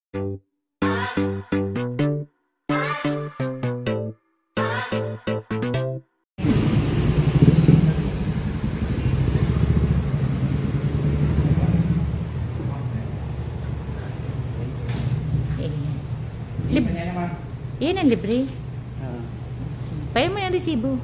Yan ang libre. Payo mo ng resibo.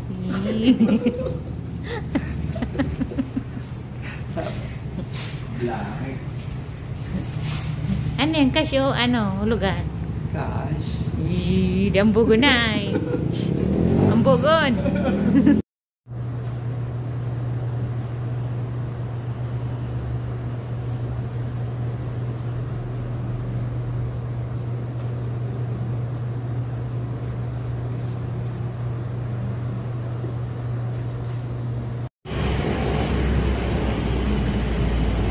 Ano yan? Cash o ano? Hulugan? Cash. Dambugon na eh. Ambugon.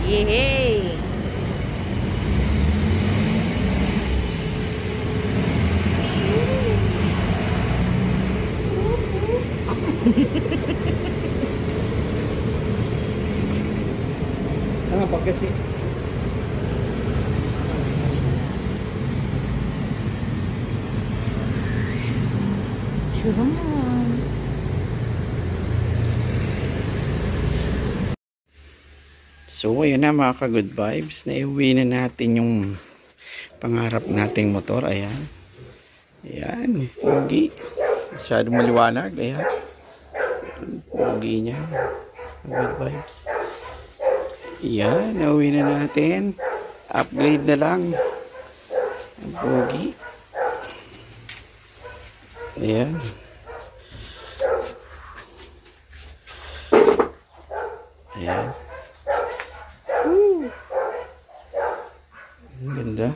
Yehey! Ano pa kasi? Sure naman. So ayun na mga ka-good vibes, naiuwi na natin yung pangarap nating motor. Ayan, ayan, pogi, masyado maliwanag. Ayan, pogi nya, good vibes. Ayan, nauwi na natin, upgrade na lang ang pogi. Ayan, ayan. Ang ganda.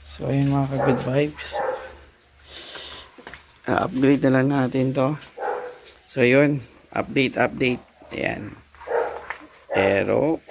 So ayun mga ka-good vibes, upgrade na lang natin to. So yun, update. Ayan, pero